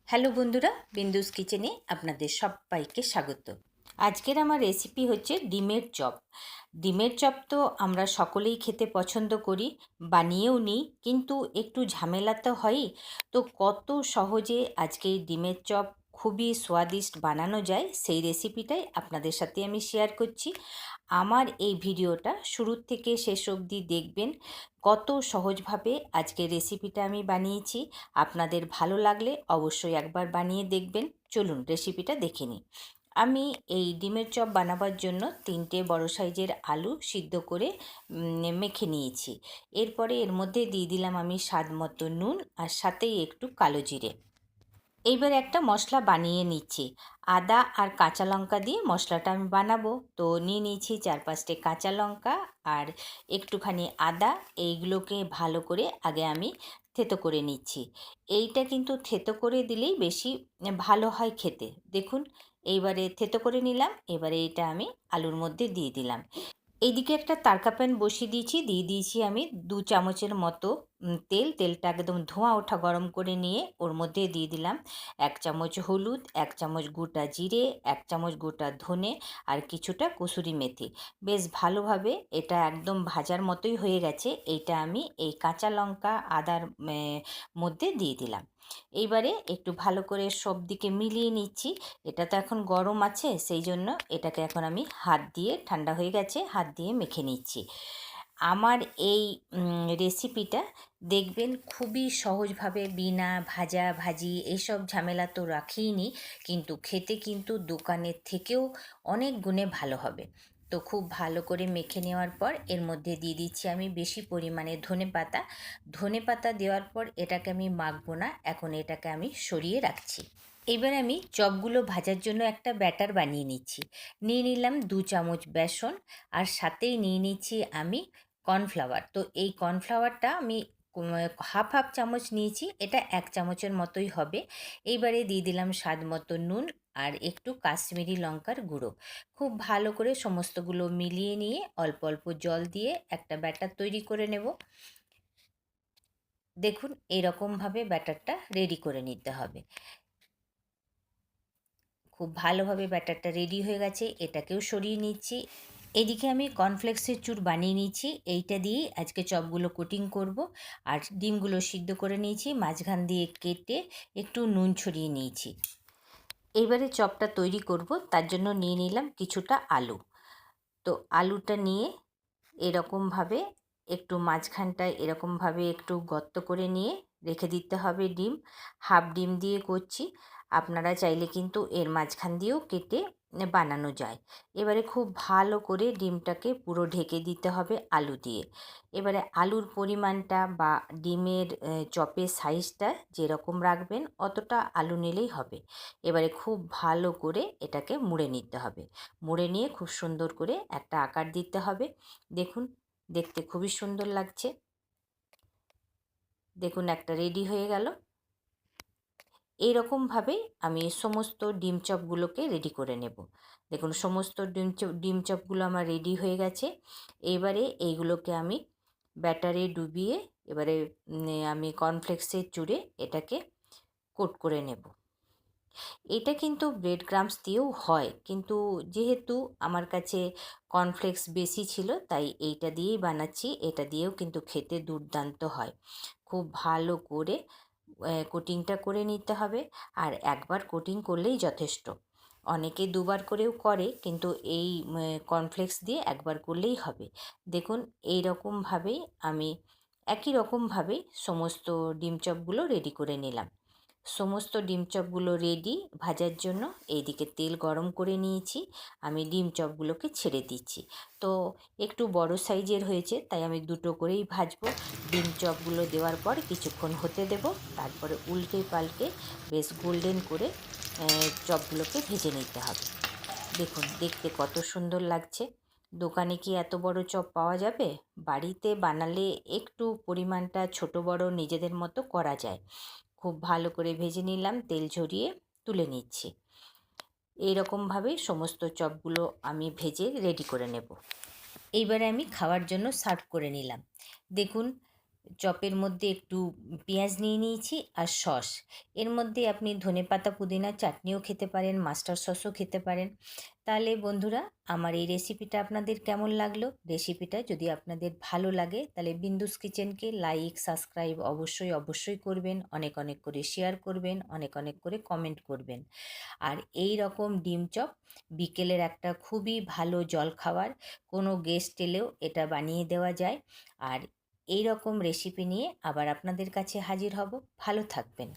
Hello বন্ধুরা, বিন্দুস কিচেনে আপনাদের সবাইকে স্বাগত। আজকের আমার রেসিপি হচ্ছে ডিমের চপ। ডিমের চপ তো আমরা সকলেই খেতে পছন্দ করি, বানিয়েও নিই, কিন্তু একটু ঝামেলা তো হয়ই। তো কত সহজে আজকে এই ডিমের চপ খুবই স্বাদিষ্ট বানানো যায়, সেই রেসিপিটাই আপনাদের সাথে আমি শেয়ার করছি। আমার এই ভিডিওটা শুরুর থেকে শেষ অবধি দেখবেন। কত সহজভাবে আজকের রেসিপিটা আমি বানিয়েছি। আপনাদের ভালো লাগলে অবশ্যই একবার বানিয়ে দেখবেন। চলুন রেসিপিটা দেখে নিই। আমি এই ডিমের চপ বানাবার জন্য 3টে বড় সাইজের আলু সিদ্ধ করে মেখে নিয়েছি। এরপরে এর মধ্যে দিয়ে দিলাম আমি স্বাদ মতো নুন, আর সাথেই একটু কালো জিরে। এইবার একটা মশলা বানিয়ে নিচ্ছি। আদা আর কাঁচা লঙ্কা দিয়ে মশলাটা আমি বানাবো। তো নিয়ে নিয়েছি 4-5টে কাঁচা লঙ্কা আর একটুখানি আদা। এইগুলোকে ভালো করে আগে আমি থেতো করে নিচ্ছি। এইটা কিন্তু থেতো করে দিলেই বেশি ভালো হয় খেতে। দেখুন, এইবারে থেতো করে নিলাম। এবারে এটা আমি আলুর মধ্যে দিয়ে দিলাম। এইদিকে একটা তারকা প্যান বসিয়ে দিয়েছি আমি 2 চামচের মতো তেলটা একদম ধোঁয়া ওঠা গরম করে নিয়ে ওর মধ্যে দিয়ে দিলাম 1 চামচ হলুদ, 1 চামচ গোটা জিরে, 1 চামচ গোটা ধনে আর কিছুটা কসুরি মেথি। বেশ ভালোভাবে এটা একদম ভাজার মতোই হয়ে গেছে। এইটা আমি এই কাঁচা লঙ্কা আদার মধ্যে দিয়ে দিলাম। এইবারে একটু ভালো করে সব দিকে মিলিয়ে নিচ্ছি। এটা তো এখন গরম আছে, সেই জন্য এটাকে এখন আমি হাত দিয়ে, ঠান্ডা হয়ে গেছে, হাত দিয়ে মেখে নিচ্ছি। আমার এই রেসিপিটা দেখবেন খুবই সহজভাবে, বিনা ভাজি এইসব ঝামেলা তো রাখিইনি, কিন্তু খেতে কিন্তু দোকানের থেকেও অনেক গুণে ভালো হবে। তো খুব ভালো করে মেখে নেওয়ার পর এর মধ্যে দিয়ে দিচ্ছি আমি বেশি পরিমাণে ধনেপাতা। ধনেপাতা দেওয়ার পর এটাকে আমি মাখবো না, এখন এটাকে আমি সরিয়ে রাখছি। এবার আমি চপগুলো ভাজার জন্য একটা ব্যাটার বানিয়ে নিচ্ছি। নিয়ে নিলাম 2 চামচ বেসন, আর সাথেই নিয়ে নিচ্ছি আমি কর্নফ্লাওয়ার। তো এই কর্নফ্লাওয়ারটা আমি হাফ হাফ চামচ নিয়েছি, এটা 1 চামচের মতোই হবে। এইবারে দিয়ে দিলাম স্বাদ মতো নুন আর একটু কাশ্মীরি লঙ্কার গুঁড়ো। খুব ভালো করে সমস্তগুলো মিলিয়ে নিয়ে অল্প অল্প জল দিয়ে একটা ব্যাটার তৈরি করে নেব। দেখুন, এরকমভাবে ব্যাটারটা রেডি করে নিতে হবে। খুব ভালোভাবে ব্যাটারটা রেডি হয়ে গেছে, এটাকেও সরিয়ে নিচ্ছি। এদিকে আমি কর্নফ্লেক্সের চুর বানিয়ে নিচ্ছি। এইটা দিয়েই আজকে চপগুলো কোটিং করব। আর ডিমগুলো সিদ্ধ করে নিয়েছি, মাঝখান দিয়ে কেটে একটু নুন ছড়িয়ে নিয়েছি। এইবারে চপটা তৈরি করব, তার জন্য নিয়ে নিলাম কিছুটা আলু। তো আলুটা নিয়ে এরকমভাবে একটু মাঝখানটায় এরকমভাবে একটু গর্ত করে নিয়ে রেখে দিতে হবে ডিম। হাফ ডিম দিয়ে করছি, আপনারা চাইলে কিন্তু এর মাঝখান দিয়েও কেটে বানানো যায়। এবারে খুব ভালো করে ডিমটাকে পুরো ঢেকে দিতে হবে আলু দিয়ে। এবারে আলুর পরিমাণটা বা ডিমের চপের সাইজটা যেরকম রাখবেন অতটা আলু নিলেই হবে। এবারে খুব ভালো করে এটাকে মুড়ে নিতে হবে। মুড়ে নিয়ে খুব সুন্দর করে একটা আকার দিতে হবে। দেখুন, দেখতে খুবই সুন্দর লাগছে। দেখুন, একটা রেডি হয়ে গেল। এইরকমভাবেই আমি সমস্ত ডিম চপগুলোকে রেডি করে নেব। দেখুন, সমস্ত ডিম চপগুলো আমার রেডি হয়ে গেছে। এবারে এইগুলোকে আমি ব্যাটারে ডুবিয়ে এবারে আমি কর্নফ্লেক্সের চুরে এটাকে কোট করে নেব। এটা কিন্তু ব্রেড ক্রাম্বস দিয়েও হয়, কিন্তু যেহেতু আমার কাছে কর্নফ্লেক্স বেশি ছিল তাই এইটা দিয়েই বানাচ্ছি। এটা দিয়েও কিন্তু খেতে দুর্দান্ত হয়। খুব ভালো করে কোটিংটা করে নিতে হবে, আর একবার কোটিং করলেই যথেষ্ট। অনেকে দুবার করেও করে, কিন্তু এই কর্নফ্লেক্স দিয়ে একবার করলেই হবে। দেখুন, এই রকমভাবেই আমি একই রকমভাবেই সমস্ত ডিম চপগুলো রেডি করে নিলাম। সমস্ত ডিম চপগুলো রেডি ভাজার জন্য। এইদিকে তেল গরম করে নিয়েছি, আমি ডিম চপগুলোকে ছেড়ে দিচ্ছি। তো একটু বড় সাইজের হয়েছে তাই আমি দুটো করেই ভাজবো। ডিম চপগুলো দেওয়ার পর কিছুক্ষণ হতে দেব, তারপরে উল্টে পাল্টে বেশ গোল্ডেন করে চপগুলোকে ভেজে নিতে হবে। দেখুন, দেখতে কত সুন্দর লাগছে। দোকানে কি এত বড় চপ পাওয়া যাবে? বাড়িতে বানালে একটু পরিমাণটা ছোট বড় নিজেদের মতো করা যায়। খুব ভালো করে ভেজে নিলাম, তেল ঝরিয়ে তুলে নিচ্ছি। এইরকমভাবে সমস্ত চপগুলো আমি ভেজে রেডি করে নেব। এইবারে আমি খাওয়ার জন্য সার্ভ করে নিলাম। দেখুন, চপের মধ্যে একটু পেঁয়াজ নিয়ে নিয়েছি আর সস। এর মধ্যে আপনি ধনেপাতা পুদিনার চাটনিও খেতে পারেন, মাস্টার সসও খেতে পারেন। তাহলে বন্ধুরা, আমার এই রেসিপিটা আপনাদের কেমন লাগলো? রেসিপিটা যদি আপনাদের ভালো লাগে তাহলে বিন্দুস কিচেনকে লাইক সাবস্ক্রাইব অবশ্যই করবেন, অনেক অনেক করে শেয়ার করবেন, অনেক অনেক করে কমেন্ট করবেন। আর এই রকম ডিম চপ বিকেলের একটা খুবই ভালো জলখাবার, কোনো গেস্ট এলেও এটা বানিয়ে দেওয়া যায়। আর এই রকম রেসিপি নিয়ে আবার আপনাদের কাছে হাজির হব। ভালো থাকবেন।